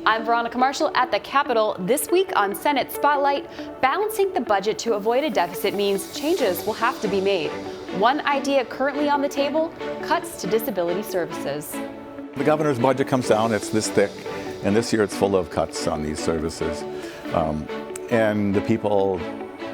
I'm Veronica Marshall at the Capitol. This week on Senate Spotlight, balancing the budget to avoid a deficit means changes will have to be made. One idea currently on the table, cuts to disability services. The governor's budget comes down, it's this thick, and this year it's full of cuts on these services. And the people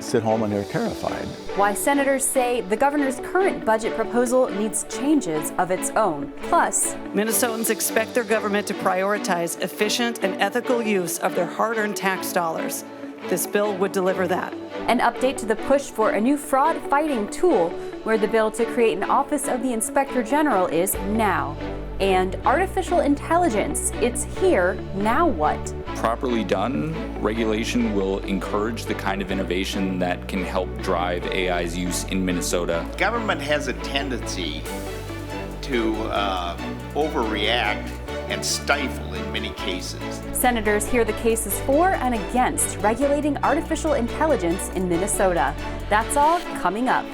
sit home and they're terrified. Why senators say the governor's current budget proposal needs changes of its own. Plus, Minnesotans expect their government to prioritize efficient and ethical use of their hard-earned tax dollars. This bill would deliver that. An update to the push for a new fraud-fighting tool, where the bill to create an Office of the Inspector General is now. And artificial intelligence, it's here, now what? Properly done, regulation will encourage the kind of innovation that can help drive AI's use in Minnesota. Government has a tendency to overreact and stifle in many cases. Senators hear the cases for and against regulating artificial intelligence in Minnesota. That's all coming up.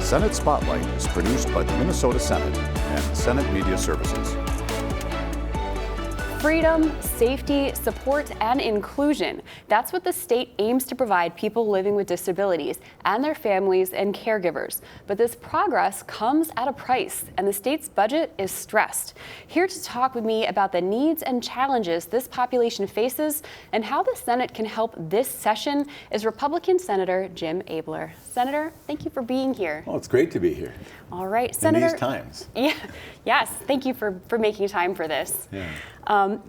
Senate Spotlight is produced by the Minnesota Senate and Senate Media Services. Freedom, safety, support, and inclusion. That's what the state aims to provide people living with disabilities and their families and caregivers. But this progress comes at a price, and the state's budget is stressed. Here to talk with me about the needs and challenges this population faces and how the Senate can help this session is Republican Senator Jim Abeler. Senator, thank you for being here. Oh, it's great to be here. All right, Senator. In these times. Yeah, yes, thank you for making time for this. Yeah.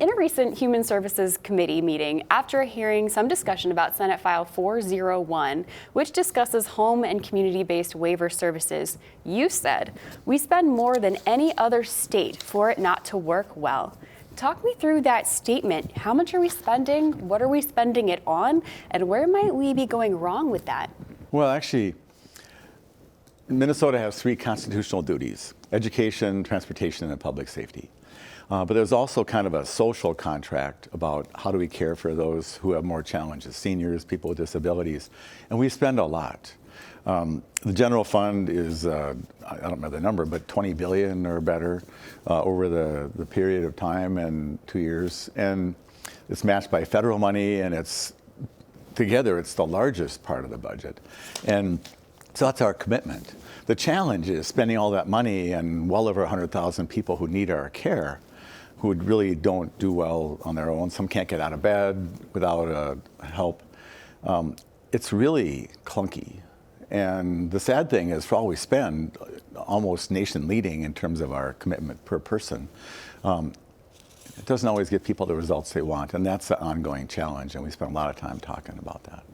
In a recent Human Services Committee meeting, after hearing some discussion about Senate File 401, which discusses home and community-based waiver services, you said, "We spend more than any other state for it not to work well." Talk me through that statement. How much are we spending? What are we spending it on? And where might we be going wrong with that? Well, actually, Minnesota has three constitutional duties: education, transportation, and public safety. But there's also kind of a social contract about how do we care for those who have more challenges, seniors, people with disabilities, and we spend a lot. The general fund is, I don't remember the number, but 20 billion or better over the period of time and 2 years. And it's matched by federal money, and together it's the largest part of the budget. And so that's our commitment. The challenge is spending all that money and well over 100,000 people who need our care, who really don't do well on their own. Some can't get out of bed without help. It's really clunky. And the sad thing is, for all we spend, almost nation leading in terms of our commitment per person, it doesn't always get people the results they want. And that's the ongoing challenge. And we spend a lot of time talking about that.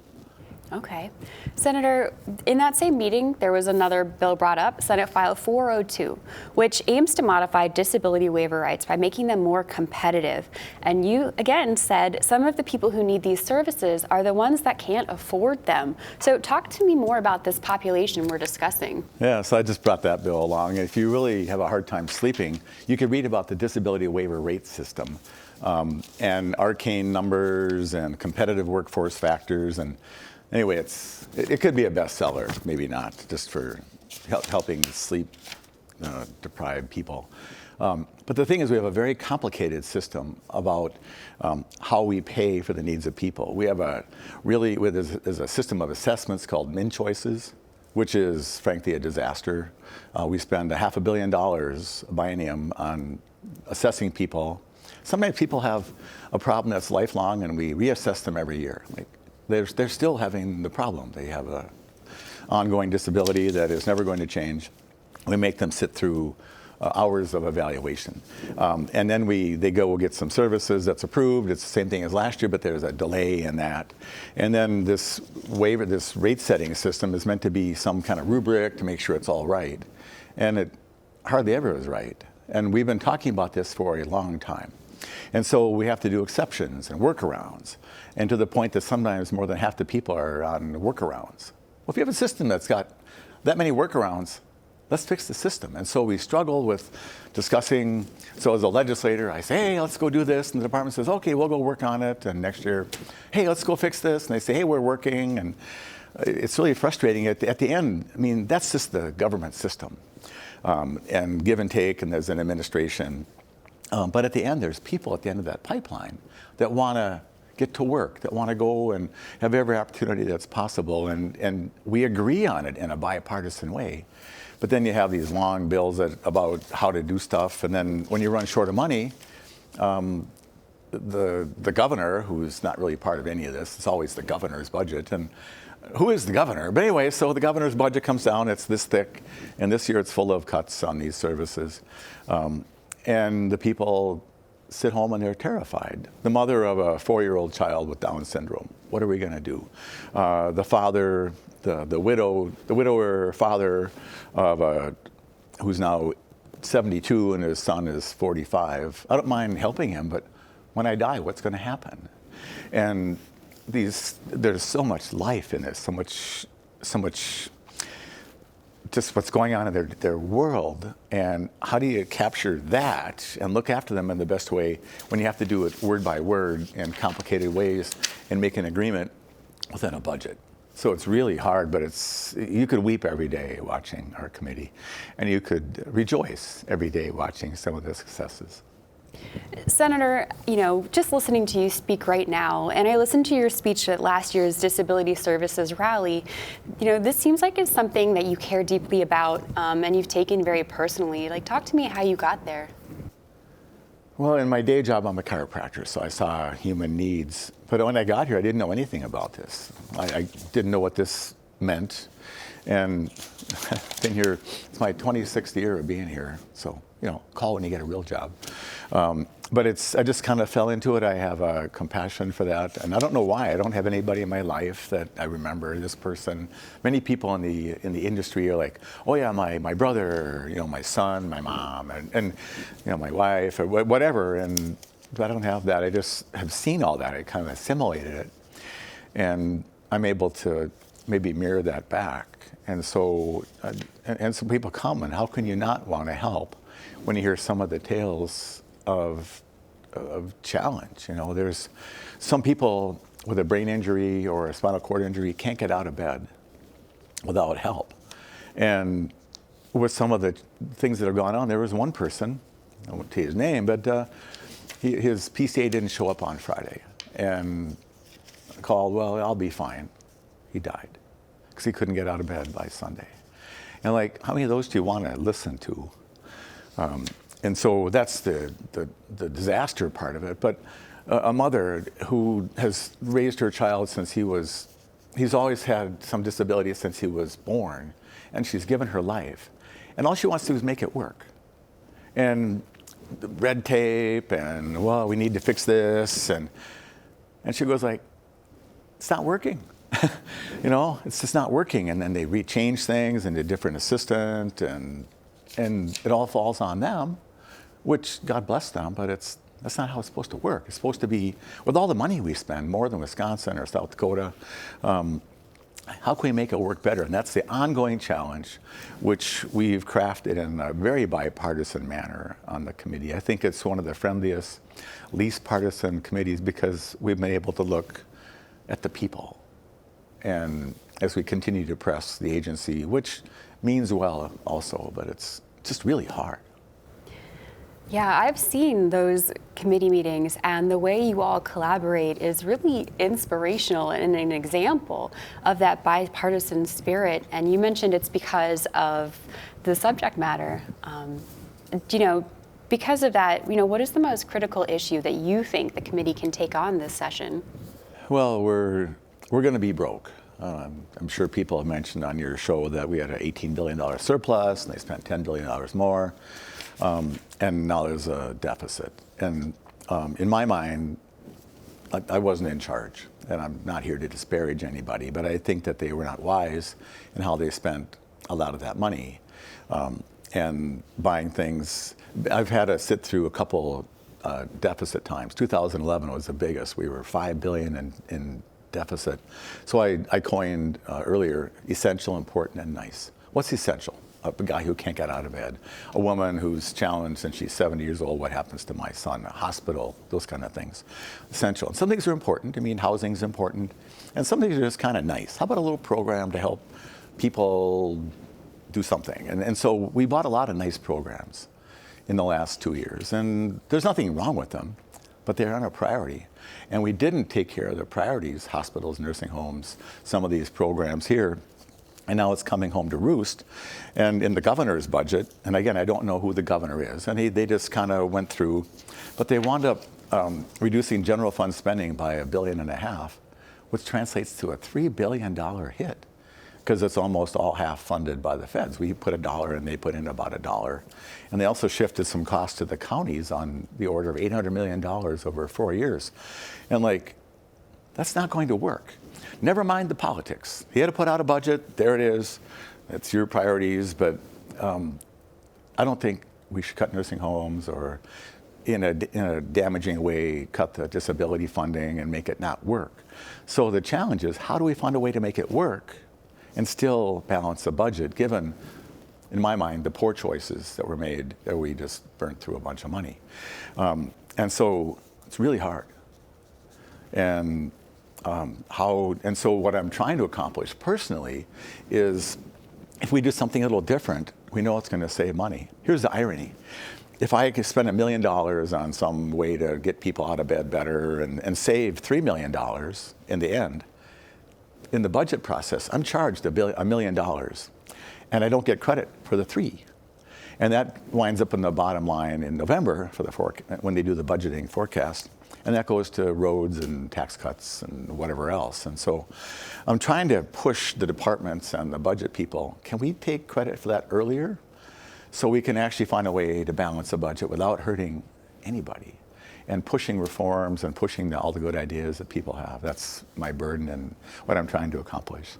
Okay. Senator, in that same meeting, there was another bill brought up, Senate File 402, which aims to modify disability waiver rights by making them more competitive. And you, again, said some of the people who need these services are the ones that can't afford them. So talk to me more about this population we're discussing. Yeah, so I just brought that bill along. If you really have a hard time sleeping, you can read about the disability waiver rate system and arcane numbers and competitive workforce factors. And anyway, it could be a bestseller, maybe not, just for helping sleep deprived people. But the thing is, we have a very complicated system about how we pay for the needs of people. We have there's a system of assessments called min choices, which is frankly a disaster. We spend $500 million a biennium on assessing people. Sometimes people have a problem that's lifelong, and we reassess them every year. They're still having the problem. They have an ongoing disability that is never going to change. We make them sit through hours of evaluation. And then they go get some services that's approved. It's the same thing as last year, but there's a delay in that. And then this rate setting system is meant to be some kind of rubric to make sure it's all right. And it hardly ever is right. And we've been talking about this for a long time. And so we have to do exceptions and workarounds, and to the point that sometimes more than half the people are on workarounds. Well, if you have a system that's got that many workarounds, let's fix the system. And so we struggle with discussing. So as a legislator, I say, hey, let's go do this. And the department says, okay, we'll go work on it. And next year, hey, let's go fix this. And they say, hey, we're working. And it's really frustrating. At the end, I mean, that's just the government system. And give and take, and there's an administration. But at the end, there's people at the end of that pipeline that want to get to work, that want to go and have every opportunity that's possible. And we agree on it in a bipartisan way. But then you have these long bills about how to do stuff. And then when you run short of money, the governor, who's not really part of any of this, it's always the governor's budget. And who is the governor? But anyway, so the governor's budget comes down, it's this thick. And this year it's full of cuts on these services. And the people sit home and they're terrified. The mother of a 4-year-old child with Down syndrome, what are we going to do? The father, the widower father of who's now 72 and his son is 45. I don't mind helping him, but when I die, what's going to happen? And there's so much life in this, so much just what's going on in their world, and how do you capture that and look after them in the best way when you have to do it word by word in complicated ways and make an agreement within a budget. So it's really hard, but you could weep every day watching our committee, and you could rejoice every day watching some of the successes. Senator, just listening to you speak right now, and I listened to your speech at last year's Disability Services rally, this seems like it's something that you care deeply about and you've taken very personally. Talk to me how you got there. Well, in my day job, I'm a chiropractor, so I saw human needs. But when I got here, I didn't know anything about this. I didn't know what this meant. And I've been here, it's my 26th year of being here. So, call when you get a real job. But I just kind of fell into it. I have a compassion for that. And I don't know why. I don't have anybody in my life that I remember this person. Many people in the industry are like, oh yeah, my brother, my son, my mom, and my wife, or whatever. And I don't have that. I just have seen all that. I kind of assimilated it. And I'm able to maybe mirror that back. And so, and some people come, and how can you not want to help when you hear some of the tales of challenge? There's some people with a brain injury or a spinal cord injury can't get out of bed without help. And with some of the things that have gone on, there was one person, I won't tell you his name, but his PCA didn't show up on Friday, and called, well, I'll be fine. He died because he couldn't get out of bed by Sunday. And how many of those do you want to listen to? And so that's the disaster part of it. But a mother who has raised her child since he's always had some disability since he was born, and she's given her life. And all she wants to do is make it work. And the red tape, and well, we need to fix this. And she goes it's not working. It's just not working. And then they rechange things and a different assistant, and it all falls on them, which God bless them, but that's not how it's supposed to work. It's supposed to be, with all the money we spend, more than Wisconsin or South Dakota, how can we make it work better? And that's the ongoing challenge, which we've crafted in a very bipartisan manner on the committee. I think it's one of the friendliest, least partisan committees because we've been able to look at the people. And as we continue to press the agency, which means well also, but it's just really hard. Yeah, I've seen those committee meetings, and the way you all collaborate is really inspirational and an example of that bipartisan spirit. And you mentioned it's because of the subject matter. Because of that, what is the most critical issue that you think the committee can take on this session? Well, we're going to be broke. I'm sure people have mentioned on your show that we had an $18 billion surplus, and they spent $10 billion more. And now there's a deficit. And in my mind, I wasn't in charge, and I'm not here to disparage anybody, but I think that they were not wise in how they spent a lot of that money and buying things. I've had to sit through a couple deficit times. 2011 was the biggest. We were $5 billion in deficit. So I coined earlier essential, important, and nice. What's essential? A guy who can't get out of bed, a woman who's challenged and she's 70 years old, what happens to my son, a hospital, those kind of things. Essential. And some things are important. Housing's important. And some things are just kind of nice. How about a little program to help people do something? And so we bought a lot of nice programs. in the last 2 years. And there's nothing wrong with them, but they aren't a priority. And we didn't take care of the priorities, hospitals, nursing homes, some of these programs here. And now it's coming home to roost. And in the governor's budget, and again, I don't know who the governor is, and they just kind of went through, but they wound up reducing general fund spending by $1.5 billion, which translates to a $3 billion hit, because it's almost all half funded by the feds. We put $1 and they put in about $1. And they also shifted some costs to the counties on the order of $800 million over 4 years. And that's not going to work. Never mind the politics. He had to put out a budget, there it is, it's your priorities, but I don't think we should cut nursing homes or in a damaging way cut the disability funding and make it not work. So the challenge is, how do we find a way to make it work and still balance the budget, given, in my mind, the poor choices that were made, that we just burnt through a bunch of money. And so it's really hard. And so what I'm trying to accomplish personally is, if we do something a little different, we know it's going to save money. Here's the irony. If I could spend $1 million on some way to get people out of bed better and save $3 million in the end, in the budget process, I'm charged $1 million, and I don't get credit for the 3. And that winds up in the bottom line in November for when they do the budgeting forecast. And that goes to roads and tax cuts and whatever else. And so I'm trying to push the departments and the budget people. Can we take credit for that earlier, so we can actually find a way to balance the budget without hurting anybody, and pushing reforms and pushing all the good ideas that people have? That's my burden and what I'm trying to accomplish.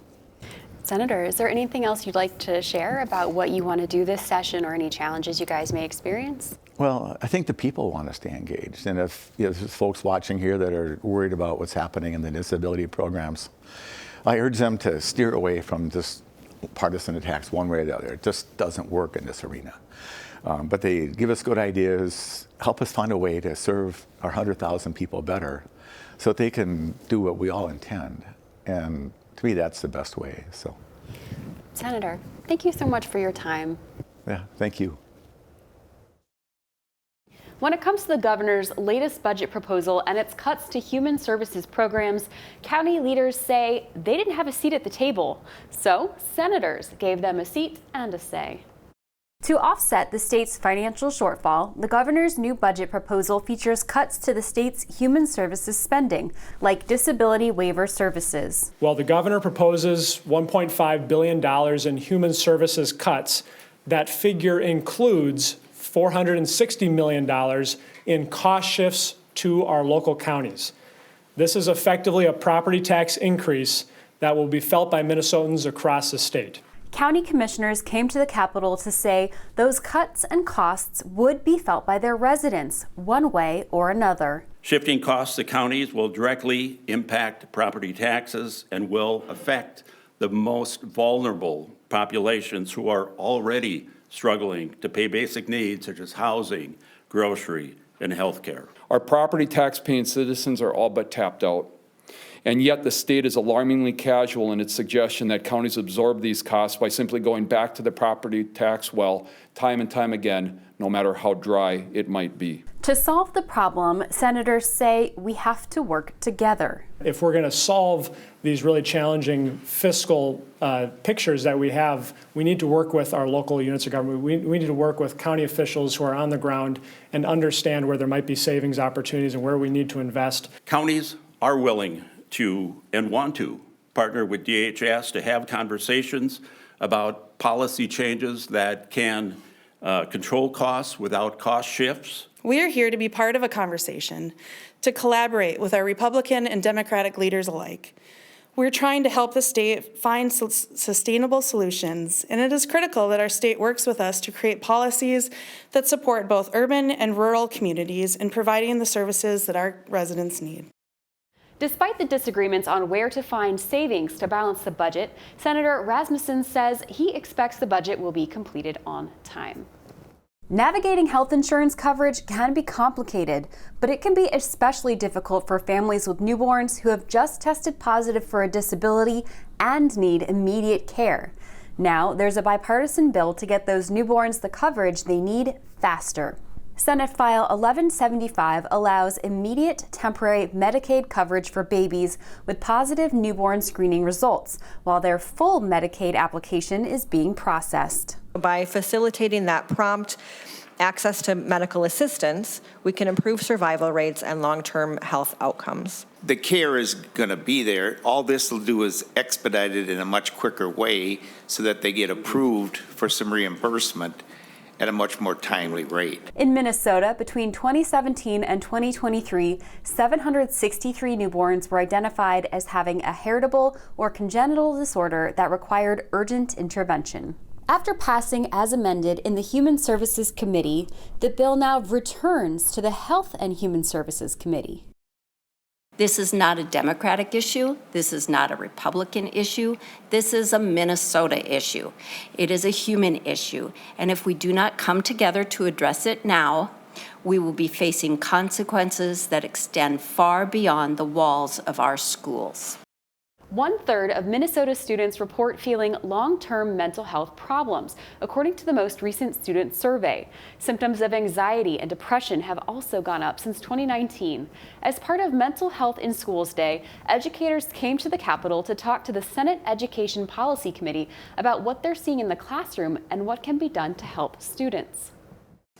Senator, is there anything else you'd like to share about what you want to do this session, or any challenges you guys may experience? Well, I think the people want to stay engaged. And if there's folks watching here that are worried about what's happening in the disability programs, I urge them to steer away from just partisan attacks one way or the other. It just doesn't work in this arena. But they give us good ideas, help us find a way to serve our 100,000 people better, so that they can do what we all intend. And to me, that's the best way. So, Senator, thank you so much for your time. Yeah, thank you. When it comes to the governor's latest budget proposal and its cuts to human services programs, county leaders say they didn't have a seat at the table. So senators gave them a seat and a say. To offset the state's financial shortfall, the governor's new budget proposal features cuts to the state's human services spending, like disability waiver services. Well, the governor proposes $1.5 billion in human services cuts. That figure includes $460 million in cost shifts to our local counties. This is effectively a property tax increase that will be felt by Minnesotans across the state. County commissioners came to the Capitol to say those cuts and costs would be felt by their residents one way or another. Shifting costs to counties will directly impact property taxes and will affect the most vulnerable populations who are already struggling to pay basic needs such as housing, grocery, and health care. Our property tax paying citizens are all but tapped out. And yet the state is alarmingly casual in its suggestion that counties absorb these costs by simply going back to the property tax well time and time again, no matter how dry it might be. To solve the problem, senators say we have to work together. If we're going to solve these really challenging fiscal pictures that we have, we need to work with our local units of government. We need to work with county officials who are on the ground and understand where there might be savings opportunities and where we need to invest. Counties are willing to and want to partner with DHS to have conversations about policy changes that can control costs without cost shifts. We are here to be part of a conversation, to collaborate with our Republican and Democratic leaders alike. We're trying to help the state find sustainable solutions, and it is critical that our state works with us to create policies that support both urban and rural communities in providing the services that our residents need. Despite the disagreements on where to find savings to balance the budget, Senator Rasmussen says he expects the budget will be completed on time. Navigating health insurance coverage can be complicated, but it can be especially difficult for families with newborns who have just tested positive for a disability and need immediate care. Now there's a bipartisan bill to get those newborns the coverage they need faster. Senate File 1175 allows immediate temporary Medicaid coverage for babies with positive newborn screening results, while their full Medicaid application is being processed. By facilitating that prompt access to medical assistance, we can improve survival rates and long-term health outcomes. The care is going to be there. All this will do is expedite it in a much quicker way so that they get approved for some reimbursement at a much more timely rate. In Minnesota, between 2017 and 2023, 763 newborns were identified as having a heritable or congenital disorder that required urgent intervention. After passing as amended in the Human Services Committee, the bill now returns to the Health and Human Services Committee. This is not a Democratic issue. This is not a Republican issue. This is a Minnesota issue. It is a human issue. And if we do not come together to address it now, we will be facing consequences that extend far beyond the walls of our schools. 1/3 of Minnesota students report feeling long-term mental health problems, according to the most recent student survey. Symptoms of anxiety and depression have also gone up since 2019. As part of Mental Health in Schools Day, educators came to the Capitol to talk to the Senate Education Policy Committee about what they're seeing in the classroom and what can be done to help students.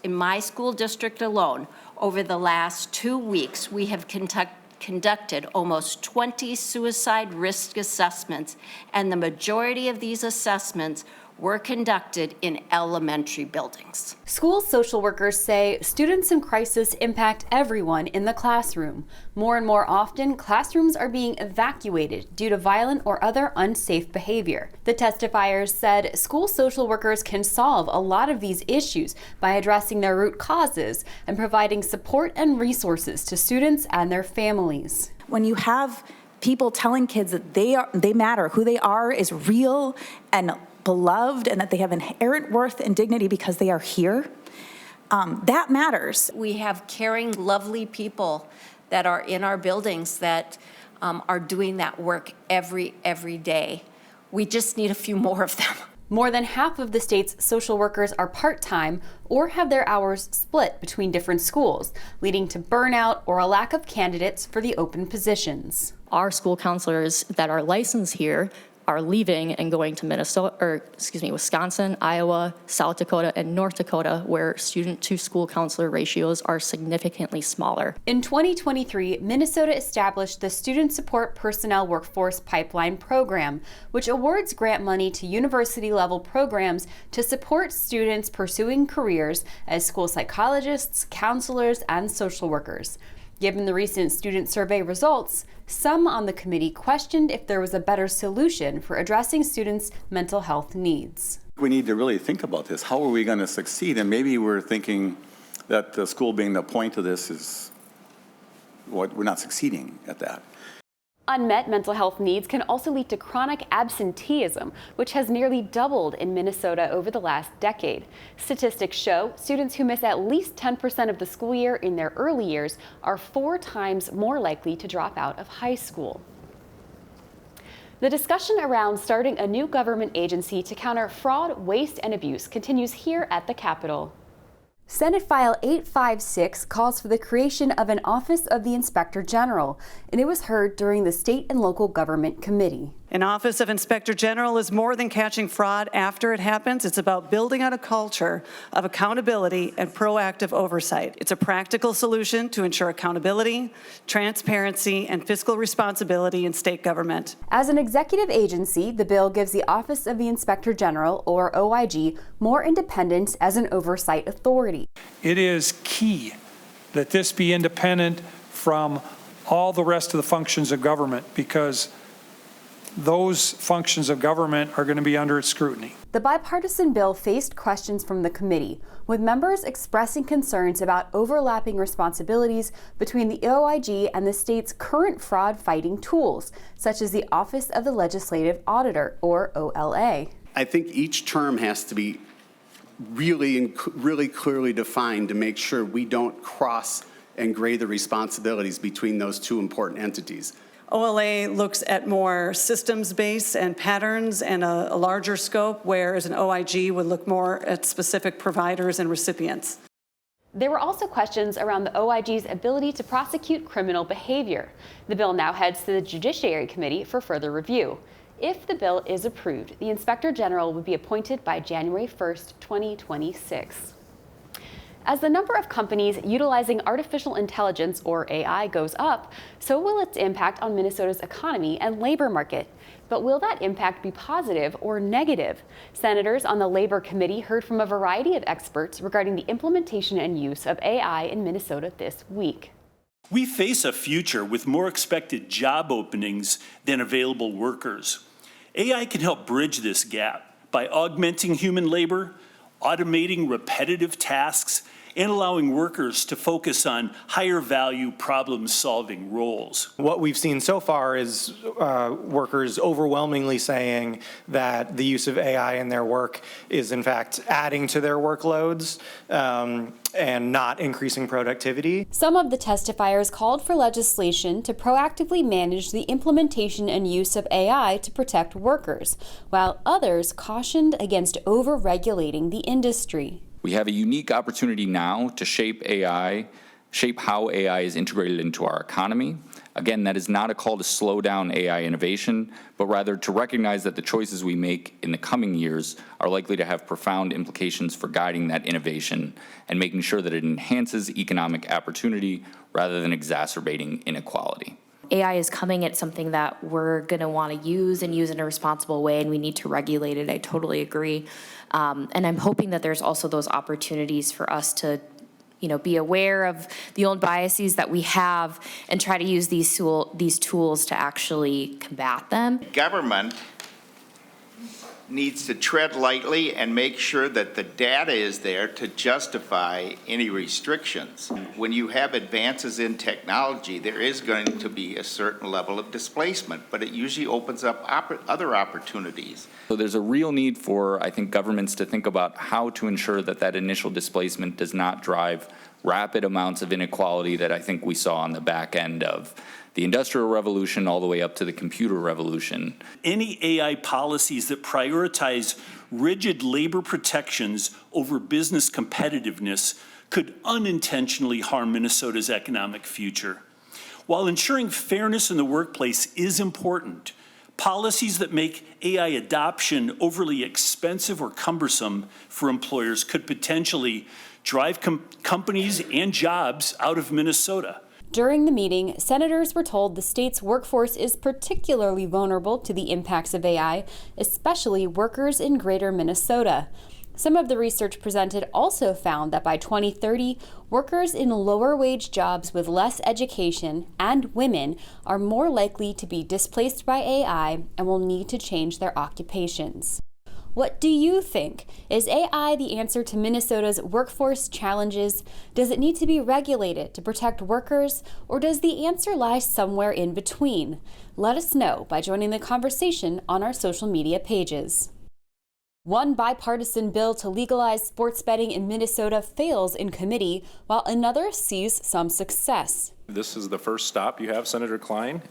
In my school district alone, over the last 2 weeks, we have conducted almost 20 suicide risk assessments, and the majority of these assessments were conducted in elementary buildings. School social workers say students in crisis impact everyone in the classroom. More and more often, classrooms are being evacuated due to violent or other unsafe behavior. The testifiers said school social workers can solve a lot of these issues by addressing their root causes and providing support and resources to students and their families. When you have people telling kids that they matter, who they are is real and beloved, and that they have inherent worth and dignity because they are here, that matters. We have caring, lovely people that are in our buildings that are doing that work every day. We just need a few more of them. More than half of the state's social workers are part-time or have their hours split between different schools, leading to burnout or a lack of candidates for the open positions. Our school counselors that are licensed here are leaving and going to Wisconsin, Iowa, South Dakota, and North Dakota, where student-to-school counselor ratios are significantly smaller. In 2023, Minnesota established the Student Support Personnel Workforce Pipeline Program, which awards grant money to university-level programs to support students pursuing careers as school psychologists, counselors, and social workers. Given the recent student survey results, some on the committee questioned if there was a better solution for addressing students' mental health needs. We need to really think about this. How are we going to succeed? And maybe we're thinking that the school being the point of this is what we're not succeeding at that. Unmet mental health needs can also lead to chronic absenteeism, which has nearly doubled in Minnesota over the last decade. Statistics show students who miss at least 10% of the school year in their early years are 4 times more likely to drop out of high school. The discussion around starting a new government agency to counter fraud, waste, and abuse continues here at the Capitol. Senate File 856 calls for the creation of an Office of the Inspector General, and it was heard during the State and Local Government Committee. An Office of Inspector General is more than catching fraud after it happens. It's about building out a culture of accountability and proactive oversight. It's a practical solution to ensure accountability, transparency, and fiscal responsibility in state government. As an executive agency, the bill gives the Office of the Inspector General, or OIG, more independence as an oversight authority. It is key that this be independent from all the rest of the functions of government, because those functions of government are going to be under its scrutiny. The bipartisan bill faced questions from the committee, with members expressing concerns about overlapping responsibilities between the OIG and the state's current fraud-fighting tools, such as the Office of the Legislative Auditor, or OLA. I think each term has to be really clearly defined to make sure we don't cross and grade the responsibilities between those two important entities. OLA looks at more systems-based and patterns and a larger scope, whereas an OIG would look more at specific providers and recipients. There were also questions around the OIG's ability to prosecute criminal behavior. The bill now heads to the Judiciary Committee for further review. If the bill is approved, the Inspector General would be appointed by January 1st, 2026. As the number of companies utilizing artificial intelligence, or AI, goes up, so will its impact on Minnesota's economy and labor market. But will that impact be positive or negative? Senators on the Labor Committee heard from a variety of experts regarding the implementation and use of AI in Minnesota this week. We face a future with more expected job openings than available workers. AI can help bridge this gap by augmenting human labor, automating repetitive tasks, and allowing workers to focus on higher value problem-solving roles. What we've seen so far is workers overwhelmingly saying that the use of AI in their work is in fact adding to their workloads and not increasing productivity. Some of the testifiers called for legislation to proactively manage the implementation and use of AI to protect workers, while others cautioned against over-regulating the industry. We have a unique opportunity now to shape how AI is integrated into our economy. Again, that is not a call to slow down AI innovation, but rather to recognize that the choices we make in the coming years are likely to have profound implications for guiding that innovation and making sure that it enhances economic opportunity rather than exacerbating inequality. AI is coming at something that we're going to want to use in a responsible way, and we need to regulate it. I totally agree. And I'm hoping that there's also those opportunities for us to, be aware of the old biases that we have and try to use these tools to actually combat them. Government needs to tread lightly and make sure that the data is there to justify any restrictions. When you have advances in technology, there is going to be a certain level of displacement, but it usually opens up other opportunities. So there's a real need for, I think, governments to think about how to ensure that that initial displacement does not drive rapid amounts of inequality that I think we saw on the back end of the Industrial Revolution all the way up to the computer revolution. Any AI policies that prioritize rigid labor protections over business competitiveness could unintentionally harm Minnesota's economic future. While ensuring fairness in the workplace is important, policies that make AI adoption overly expensive or cumbersome for employers could potentially drive companies and jobs out of Minnesota. During the meeting, senators were told the state's workforce is particularly vulnerable to the impacts of AI, especially workers in greater Minnesota. Some of the research presented also found that by 2030, workers in lower wage jobs with less education and women are more likely to be displaced by AI and will need to change their occupations. What do you think? Is AI the answer to Minnesota's workforce challenges? Does it need to be regulated to protect workers, or does the answer lie somewhere in between? Let us know by joining the conversation on our social media pages. One bipartisan bill to legalize sports betting in Minnesota fails in committee, while another sees some success. This is the first stop you have, Senator Klein.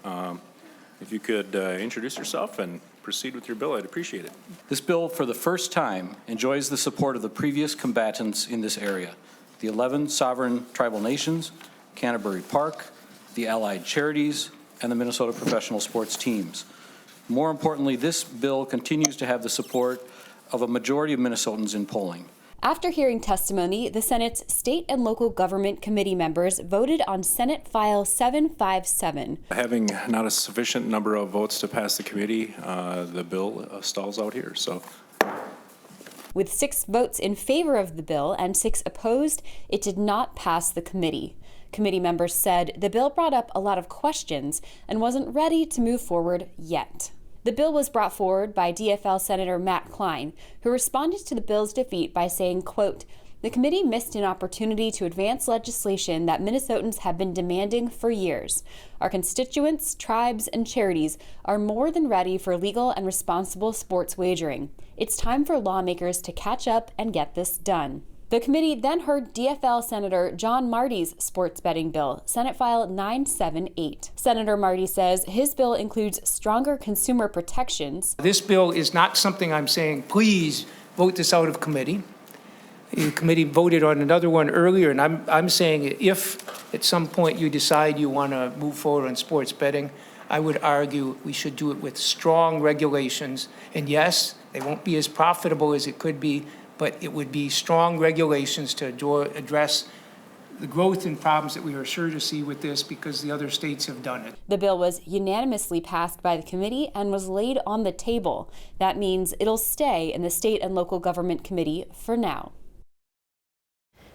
If you could introduce yourself and proceed with your bill, I'd appreciate it. This bill, for the first time, enjoys the support of the previous combatants in this area: the 11 sovereign tribal nations, Canterbury Park, the allied charities, and the Minnesota professional sports teams. More importantly, this bill continues to have the support of a majority of Minnesotans in polling. After hearing testimony, the Senate's State and Local Government Committee members voted on Senate File 757. Having not a sufficient number of votes to pass the committee, the bill stalls out here. So, with 6 votes in favor of the bill and 6 opposed, it did not pass the committee. Committee members said the bill brought up a lot of questions and wasn't ready to move forward yet. The bill was brought forward by DFL Senator Matt Klein, who responded to the bill's defeat by saying, quote, "The committee missed an opportunity to advance legislation that Minnesotans have been demanding for years. Our constituents, tribes, and charities are more than ready for legal and responsible sports wagering. It's time for lawmakers to catch up and get this done." The committee then heard DFL Senator John Marty's sports betting bill, Senate File 978. Senator Marty says his bill includes stronger consumer protections. This bill is not something I'm saying, please vote this out of committee. The committee voted on another one earlier, and I'm saying if at some point you decide you want to move forward on sports betting, I would argue we should do it with strong regulations. And yes, they won't be as profitable as it could be, but it would be strong regulations to address the growth and problems that we are sure to see with this because the other states have done it. The bill was unanimously passed by the committee and was laid on the table. That means it'll stay in the State and Local Government Committee for now.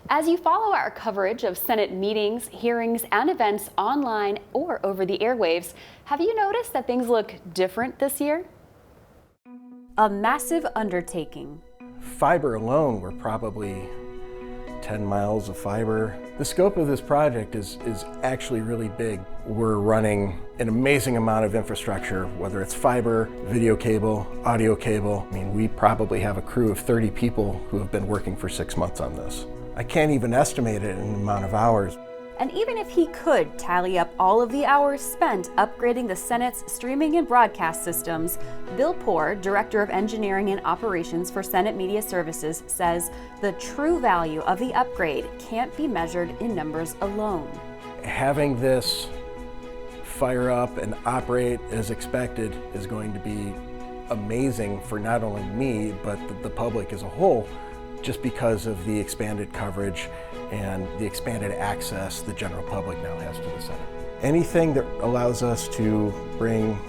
As you follow our coverage of Senate meetings, hearings, and events online or over the airwaves, have you noticed that things look different this year? A massive undertaking. Fiber alone, we're probably 10 miles of fiber. The scope of this project is actually really big. We're running an amazing amount of infrastructure, whether it's fiber, video cable, audio cable. I mean, we probably have a crew of 30 people who have been working for 6 months on this. I can't even estimate it in the amount of hours. And even if he could tally up all of the hours spent upgrading the Senate's streaming and broadcast systems, Bill Poore, Director of Engineering and Operations for Senate Media Services, says the true value of the upgrade can't be measured in numbers alone. Having this fire up and operate as expected is going to be amazing for not only me, but the public as a whole, just because of the expanded coverage and the expanded access the general public now has to the Senate. Anything that allows us to bring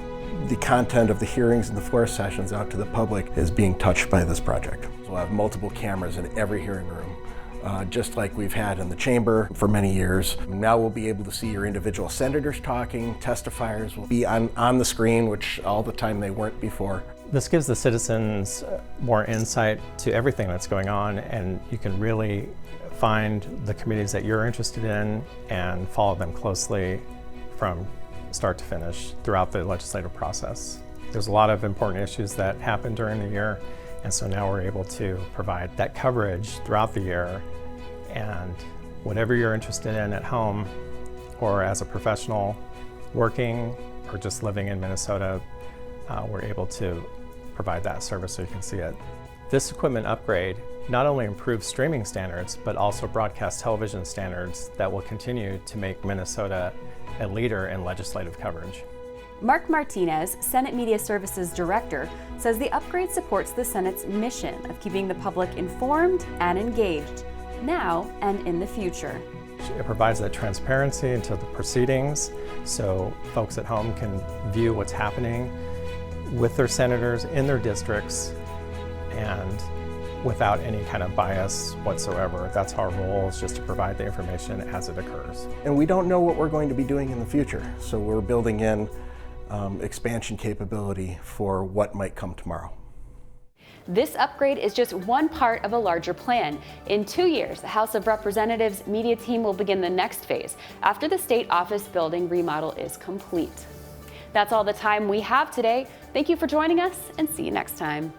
the content of the hearings and the floor sessions out to the public is being touched by this project. We'll have multiple cameras in every hearing room, just like we've had in the chamber for many years. Now we'll be able to see your individual senators talking, testifiers will be on the screen, which all the time they weren't before. This gives the citizens more insight to everything that's going on, and you can really find the committees that you're interested in and follow them closely from start to finish throughout the legislative process. There's a lot of important issues that happen during the year, and so now we're able to provide that coverage throughout the year, and whatever you're interested in at home or as a professional working or just living in Minnesota, we're able to provide that service so you can see it. This equipment upgrade not only improves streaming standards, but also broadcast television standards that will continue to make Minnesota a leader in legislative coverage. Mark Martinez, Senate Media Services Director, says the upgrade supports the Senate's mission of keeping the public informed and engaged, now and in the future. It provides that transparency into the proceedings so folks at home can view what's happening with their senators in their districts and without any kind of bias whatsoever. That's our role, is just to provide the information as it occurs. And we don't know what we're going to be doing in the future, so we're building in expansion capability for what might come tomorrow. This upgrade is just one part of a larger plan. In 2 years, the House of Representatives media team will begin the next phase after the state office building remodel is complete. That's all the time we have today. Thank you for joining us, and see you next time.